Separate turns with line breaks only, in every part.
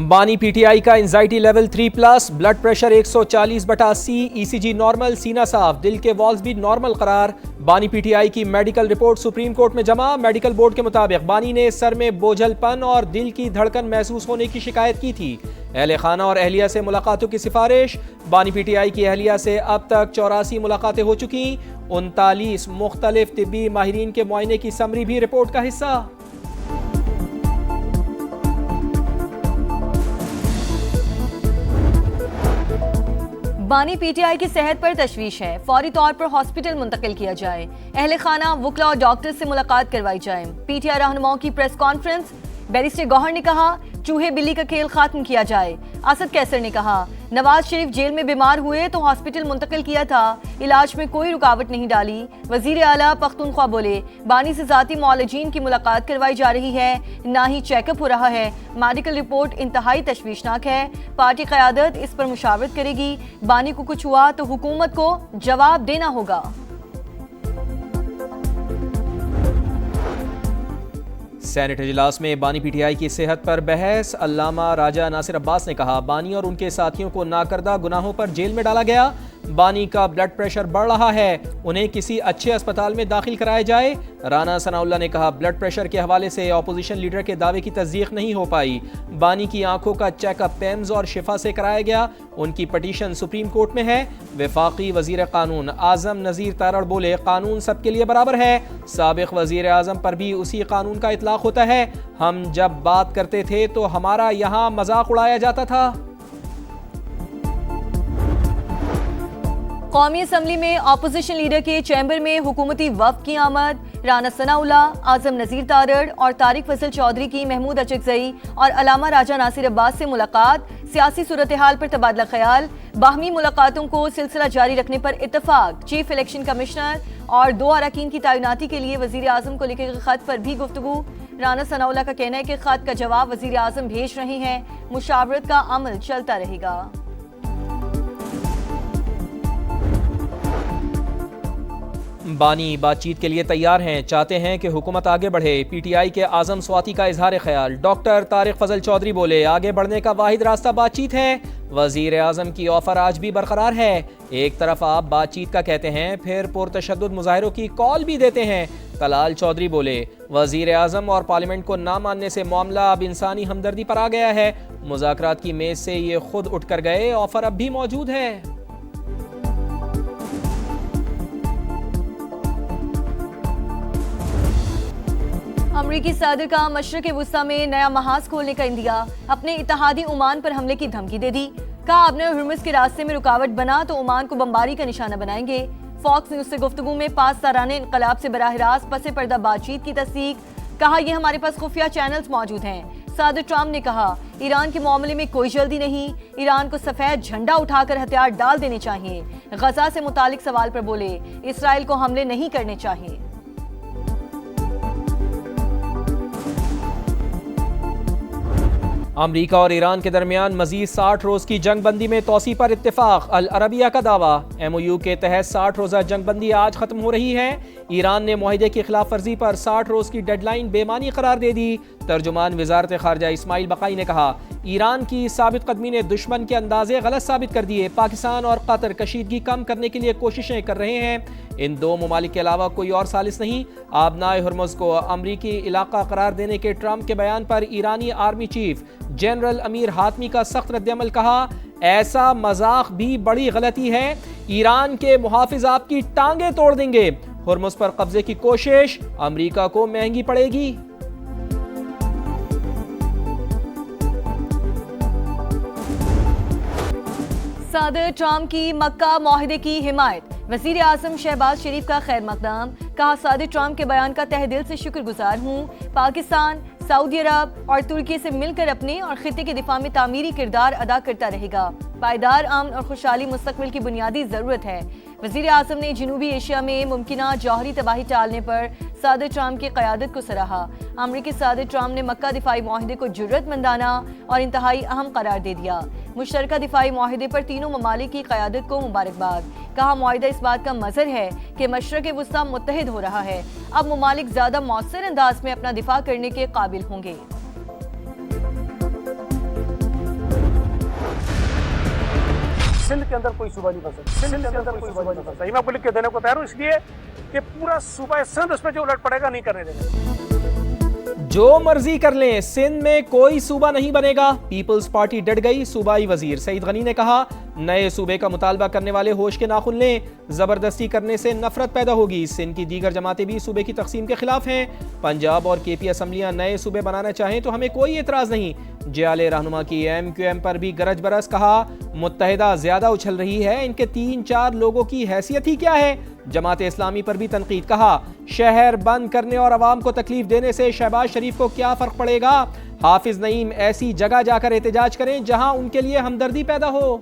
बानी पीटीआई का anxiety level 3+, blood pressure 140/80, ECG normal, सीना साफ, दिल के वॉल्स भी नॉर्मल करार। बानी पीटीआई की मेडिकल रिपोर्ट सुप्रीम कोर्ट में जमा। मेडिकल बोर्ड के मुताबिक बानी ने सर में बोझलपन और दिल की धड़कन महसूस होने की शिकायत की थी। अहले खाना और अहलिया से मुलाकातों की सिफारिश। बानी पीटीआई की अहलिया से अब तक 84 मुलाकातें हो चुकी। 39 मुख्तलिफ तिब्बी माहिरीन के मुआयने की समरी भी रिपोर्ट का हिस्सा।
बानी पीटीआई की सेहत पर तशवीश है, फौरी तौर पर हॉस्पिटल मुंतकिल किया जाए। अहले खाना, वुकला और डॉक्टर से मुलाकात करवाई जाए। पीटीआई रहनुमाओं की प्रेस कॉन्फ्रेंस। बैरिस्टर गौहर ने कहा चूहे बिल्ली का खेल खत्म किया जाए। असद कैसर ने कहा नवाज शरीफ जेल में बीमार हुए तो हॉस्पिटल मुंतकिल किया था, इलाज में कोई रुकावट नहीं डाली। वजीर आला पख्तूनख्वा बोले बानी से जाती मौलजीन की मुलाकात करवाई जा रही है, ना ही चेकअप हो रहा है। मेडिकल रिपोर्ट इंतहाई तशवीशनाक है। पार्टी क़यादत इस पर मुशावरत करेगी। बानी को कुछ हुआ तो हुकूमत को जवाब देना होगा।
सेनेट इजलास में बानी पीटीआई की सेहत पर बहस। अल्लामा राजा नासिर अब्बास ने कहा बानी और उनके साथियों को नाकर्दा गुनाहों पर जेल में डाला गया। बानी का ब्लड प्रेशर बढ़ रहा है, उन्हें किसी अच्छे अस्पताल में दाखिल कराया जाए। राना सनाउल्लाह ने कहा ब्लड प्रेशर के हवाले से अपोजिशन लीडर के दावे की तस्दीक नहीं हो पाई। बानी की आंखों का चेकअप पेम्स और शिफा से कराया गया। उनकी पटिशन सुप्रीम कोर्ट में है। वफाकी वजीर कानून आजम नज़ीर तारड़ बोले कानून सबके लिए बराबर है। साबिक वजीर आजम पर भी उसी कानून का इतलाक होता है। हम जब बात करते थे तो हमारा यहाँ मजाक उड़ाया जाता था।
कौमी असम्बली में अपोजिशन लीडर के चैम्बर में हुकूमती वफ्द की आमद। राना सनाउल्लाह, आजम नज़ीर तारड़ और तारिक फजल चौधरी की महमूद अचकज़ई और अलामा राजा नासिर अब्बास से मुलाकात। सियासी सूरत हाल पर तबादला ख्याल। बाहमी मुलाकातों को सिलसिला जारी रखने पर इत्तफाक। चीफ इलेक्शन कमिश्नर और 2 अरकान की तैनाती के लिए वजीर आजम को लिखे गए खत पर भी गुफ्तगू। राना सनाउल्लाह का कहना है कि खत का जवाब वजीर आजम भेज रहे हैं, मुशावरत का अमल चलता रहेगा।
बानी बातचीत के लिए तैयार हैं, चाहते हैं कि हुकूमत आगे बढ़े। पीटीआई के आजम स्वाति का इजहार ख्याल। डॉक्टर तारिक फजल चौधरी बोले आगे बढ़ने का वाहिद रास्ता बातचीत है। वजीर आजम की ऑफर आज भी बरकरार है। एक तरफ आप बातचीत का कहते हैं, फिर पुरतशद्दुद मुजाहिरों की कॉल भी देते हैं। तलाल चौधरी बोले वजीर आजम और पार्लियामेंट को ना मानने से मामला अब इंसानी हमदर्दी पर आ गया है। मुज़ाकरात की मेज से ये खुद उठ कर गए, ऑफर अब भी मौजूद है।
अमरीकी सदर का मशरक़ वुस्ता में नया महाज खोलने का इंदिया। अपने इत्तेहादी ओमान पर हमले की धमकी दे दी। कहा आपने हुर्मुज़ के रास्ते में रुकावट बना तो ओमान को बमबारी का निशाना बनाएंगे। फॉक्स न्यूज़ से गुफ्तगू में 5 सालाने इनकलाब से बराह रास्त पसे पर्दा बातचीत की तस्दीक। कहा यह हमारे पास खुफिया चैनल्स मौजूद हैं। सदर ट्रम्प ने कहा ईरान के मामले में कोई जल्दी नहीं, ईरान को सफेद झंडा उठाकर हथियार डाल देने चाहिए। गजा से मुतालिक सवाल पर बोले इसराइल को हमले नहीं करने चाहिए।
अमरीका और ईरान के दरमियान मजीद 60 रोज़ की जंगबंदी में तोसी पर इत्तेफाक। अल अरबिया का दावा। MOU के तहत 60 रोज़ा जंगबंदी आज ख़त्म हो रही है। ईरान ने मुआहिदे की खिलाफ वर्जी पर 60 रोज़ की डेडलाइन बेमानी करार दे दी। तर्जुमान वजारत खारजा इस्माइल बकाई ने कहा ईरान की साबित कदमी ने दुश्मन के अंदाजे गलत साबित कर दिए। पाकिस्तान और कतर कशीदगी कम करने के लिए कोशिशें कर रहे हैं। इन 2 ममालिक के अलावा कोई और सालिस नहीं। आबनाए हुर्मुज़ को अमरीकी इलाका करार देने के ट्रंप के बयान पर ईरानी army chief general Amir Hatami का सख्त रद्दअमल। कहा ऐसा मजाक भी बड़ी गलती है। ईरान के मुहाफिज आपकी टांगे तोड़ देंगे। हुर्मुज़ पर कब्जे की कोशिश अमरीका को महंगी पड़ेगी।
सदर ट्रम्प की मक्का मुआहिदे की हिमायत। वजीर आजम शहबाज शरीफ का खैर मकदम। कहा सदर ट्रम्प के बयान का तहे दिल से शुक्रगुजार हूँ। पाकिस्तान, सऊदी अरब और तुर्की से मिलकर अपने और खिते के दिफा में तामीरी किरदार अदा करता रहेगा। पायदार अमन और खुशहाली मुस्तकबिल की बुनियादी जरूरत है। वजीर आजम ने जनूबी एशिया में मुमकिना जौहरी तबाही टालने पर सदर ट्रम्प की क़यादत को सराहा। अमरीकी सदर ट्रम्प ने मक्का दिफाई मुआहिदे को जुर्रतमंदाना और इंतहाई अहम करार दे दिया। मुश्तरका दिफाई मुआहिदे पर तीनों ममालिक की क़यादत को मुबारकबाद। कहा मुआहिदा इस बात का मज़हर है कि मशरक़ वुस्ता मुत्तहिद हो रहा है। अब ममालिक ज़्यादा मौसर अंदाज में अपना दिफा करने के काबिल होंगे।
सिंध के अंदर कोई सूबा नहीं बन सकता, सिंध के अंदर कोई सूबा नहीं बन सकता। मैं आपको लिख के देने को तैयार हूँ, इसलिए कि पूरा सूबा सिंध उस पर जो उलट पड़ेगा नहीं करने देंगे।
जो मर्जी कर लें, सिंध में कोई सूबा नहीं बनेगा। पीपल्स पार्टी डट गई। सूबाई वजीर सईद गनी ने कहा, नए सूबे का मुतालबा करने वाले होश के नाखुन लें, जबरदस्ती करने से नफरत पैदा होगी। सिंध की दीगर जमातें भी सूबे की तकसीम के खिलाफ हैं। पंजाब और केपी असम्बलियां नए सूबे बनाना चाहें तो हमें कोई एतराज नहीं। जियाले रहनुमा की MQM पर भी गरज बरस, कहा मुत्तहिदा ज्यादा उछल रही है, इनके 3-4 लोगों की हैसियत ही क्या है। जमात इस्लामी पर भी तनकीद, कहा शहर बंद करने और अवाम को तकलीफ देने से शहबाज शरीफ को क्या फर्क पड़ेगा। हाफिज नईम ऐसी जगह जाकर एहतजाज करें जहां उनके लिए हमदर्दी पैदा हो।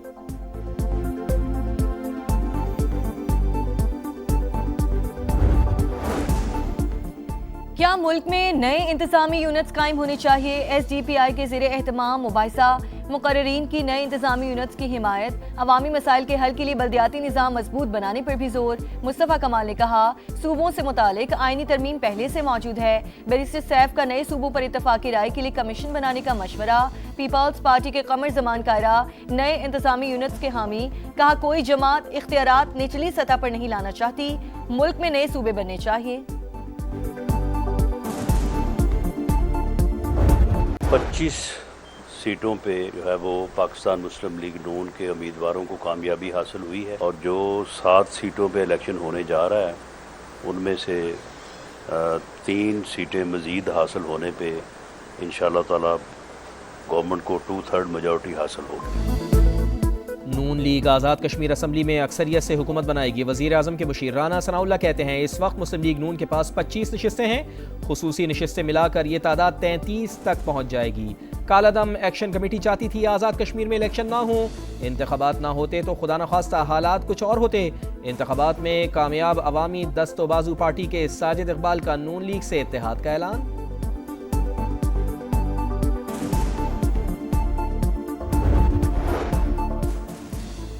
क्या मुल्क में नए इंतजामी यूनिट्स कायम होने चाहिए? SDPI के ज़ेरे एहतमाम मुबाहिसा मुकर्ररीन की नए इंतजामी यूनिट्स की हिमायत, अवामी मसाइल के हल के लिए बल्दियाती निज़ाम मजबूत बनाने पर भी जोर। मुस्तफ़ा कमाल ने कहा, सूबों से मुतालिक आईनी तरमीम पहले से मौजूद है। बैरिस्टर सैफ का नए सूबों पर इत्तफाकी राय के लिए कमीशन बनाने का मशवरा। पीपल्स पार्टी के कमर जमान कायरा नए इंतजामी यूनिट्स के हामी, कहा कोई जमात इख्तियारात निचली सतह पर नहीं लाना चाहती, मुल्क में नए सूबे बनने चाहिए।
25 सीटों पे जो है वो पाकिस्तान मुस्लिम लीग नून के उम्मीदवारों को कामयाबी हासिल हुई है और जो 7 सीटों पे इलेक्शन होने जा रहा है उनमें से 3 सीटें मज़ीद हासिल होने पे इंशाअल्लाह ताला गवर्नमेंट को 2/3 मेजॉरिटी हासिल होगी।
नून लीग आज़ाद कश्मीर असम्बली में अक्सरियत से हुकूमत बनाएगी। वज़ीर आज़म के मुशीर राना सनाउल्लाह कहते हैं, इस वक्त मुस्लिम लीग नून के पास 25 नशिस्तें हैं, खुसूसी नशिस्तें मिलाकर ये तादाद 33 तक पहुँच जाएगी। कालादम एक्शन कमेटी चाहती थी आज़ाद कश्मीर में इलेक्शन ना हो, इंतखाबात ना होते तो खुदा न खास्ता हालात कुछ और होते। इंतखाबात में कामयाब अवामी दस्तोबाजू पार्टी के साजिद इकबाल का नून लीग से इत्तेहाद का ऐलान।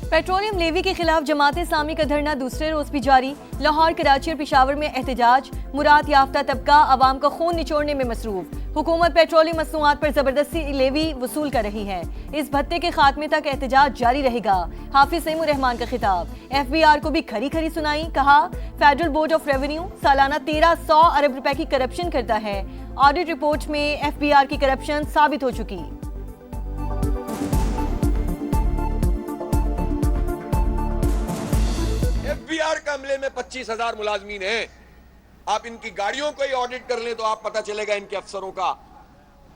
पेट्रोलियम लेवी के खिलाफ जमात इस्लामी का धरना दूसरे रोज भी जारी। लाहौर, कराची और पेशावर में एहतजाज। मुराद याफ्ता तबका अवाम का खून निचोड़ने में मसरूफ। हुकूमत पेट्रोलियम मसनूआत पर जबरदस्ती लेवी वसूल कर रही है। इस भत्ते के खात्मे तक एहतजाज जारी रहेगा। हाफिज सईमुर रहमान का खिताब। FBR को भी खरी खरी सुनाई, कहा फेडरल बोर्ड ऑफ रेवेन्यू सालाना 1300 अरब रुपए की करप्शन करता है। ऑडिट रिपोर्ट में FBR की करप्शन साबित हो चुकी।
FBR का अमले में 25,000 मुलाजमीन हैं। आप इनकी गाड़ियों को ही ऑडिट कर लें तो आप पता चलेगा इनके अफसरों का।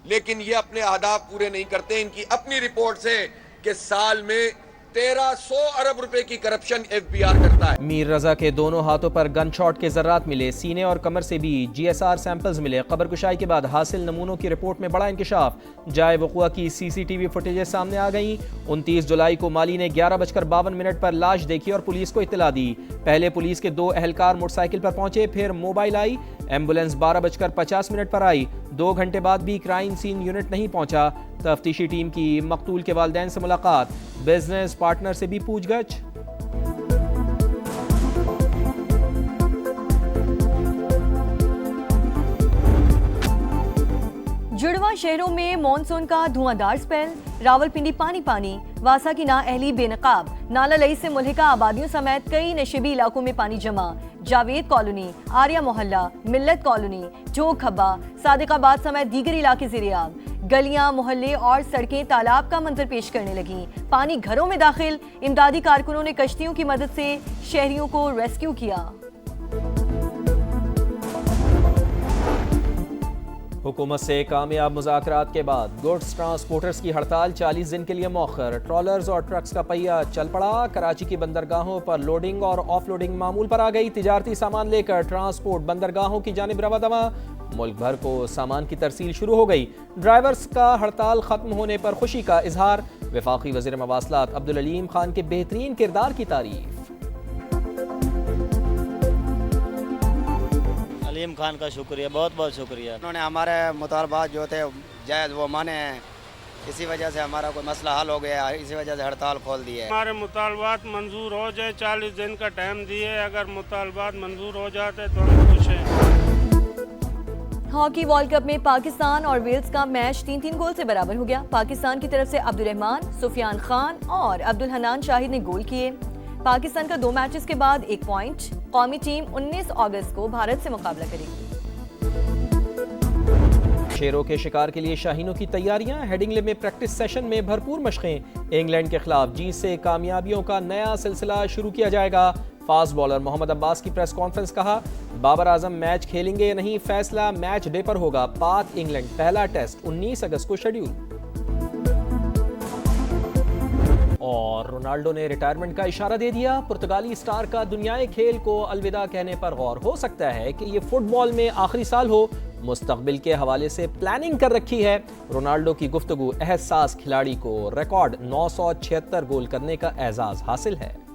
लेकिन ये अपने अहदाफ पूरे नहीं करते। इनकी अपनी रिपोर्ट से कि साल में 1300 अरब रुपए की करप्शन FBR करता है।
मीर रजा के दोनों हाथों पर गन शॉट के जर्रात मिले, सीने और कमर से भी GSR सैंपल्स मिले। कब्र कुशाई के बाद हासिल नमूनों की रिपोर्ट में बड़ा इंकशाफ। जाए वक़ुआ की CCTV फुटेजेस सामने आ गई। 29 जुलाई को माली ने 11:52 पर लाश देखी और पुलिस को इत्तला दी। पहले पुलिस के 2 एहलकार मोटरसाइकिल पर पहुंचे, फिर मोबाइल आई। एम्बुलेंस 12:50 पर आई। 2 घंटे बाद भी क्राइम सीन यूनिट नहीं पहुंचा। तफ्तीशी टीम की मकतूल के वालिदैन से मुलाकात, बिजनेस पार्टनर से भी पूछगछ।
जुड़वा शहरों में मॉनसून का धुआंधार स्पेल। रावलपिंडी पानी पानी, वासा की नाअहली बेनकाब। नाला लई से मुल्हिका आबादियों समेत कई नशेबी इलाकों में पानी जमा। जावेद कॉलोनी, आर्या मोहल्ला, मिल्लत कॉलोनी, जोग खब्बा, सादिकाबाद समेत दीगर इलाके ज़ेरे-आब। गलियां, मोहल्ले और सड़कें तालाब का मंजर पेश करने लगी। पानी घरों में दाखिल। इमदादी कारकुनों ने कश्तियों की मदद से शहरियों को रेस्क्यू किया।
हुकूमत से कामयाब मुज़ाकरात के बाद गुड्स ट्रांसपोर्टर्स की हड़ताल 40 दिन के लिए मौखर। ट्रॉलर्स और ट्रक्स का पहिया चल पड़ा। कराची की बंदरगाहों पर लोडिंग और ऑफलोडिंग मामूल पर आ गई। तिजारती सामान लेकर ट्रांसपोर्ट बंदरगाहों की जानिब रवा दवा। मुल्क भर को सामान की तरसील शुरू हो गई। ड्राइवर्स का हड़ताल खत्म होने पर खुशी का इजहार। वफाकी वज़ीर मवासलात अब्दुल अलीम खान के बेहतरीन किरदार की तारीफ।
अलीम खान का शुक्रिया, बहुत बहुत शुक्रिया। उन्होंने हमारे मुतालबात जो थे जायज़ वो माने हैं, इसी वजह से हमारा कोई मसला हल हो गया, इसी वजह से हड़ताल खोल दी है।
हमारे मुतालबात मंजूर हो जाए, 40 दिन का टाइम दिए, अगर मुतालबात मंजूर हो जाते तो हम खुश हैं।
हॉकी वर्ल्ड कप में पाकिस्तान और वेल्स का मैच 3-3 गोल से बराबर हो गया। पाकिस्तान की तरफ से अब्दुल रहमान, सुफियान खान और अब्दुल हनान शाहिद ने गोल किए। पाकिस्तान का 2 मैचेस के बाद 1 पॉइंट। कौमी टीम 19 अगस्त को भारत से मुकाबला करेगी।
शेरों के शिकार के लिए शाहीनों की तैयारियां। हेडिंगले में प्रैक्टिस सेशन में भरपूर मशकें। इंग्लैंड के खिलाफ जीत से कामयाबियों का नया सिलसिला शुरू किया जाएगा। फास्ट बॉलर मोहम्मद अब्बास की प्रेस कॉन्फ्रेंस। कहा, बाबर आजम मैच खेलेंगे या नहीं, फैसला मैच डे पर होगा। पाक इंग्लैंड पहला टेस्ट 19 अगस्त को शेड्यूल। और रोनाल्डो ने रिटायरमेंट का इशारा दे दिया। पुर्तगाली स्टार का दुनियाई खेल को अलविदा कहने पर गौर। हो सकता है कि ये फुटबॉल में आखिरी साल हो। मुस्तकबिल के हवाले से प्लानिंग कर रखी है। रोनाल्डो की गुफ्तगू। एहसास खिलाड़ी को रिकॉर्ड 976 गोल करने का एजाज हासिल है।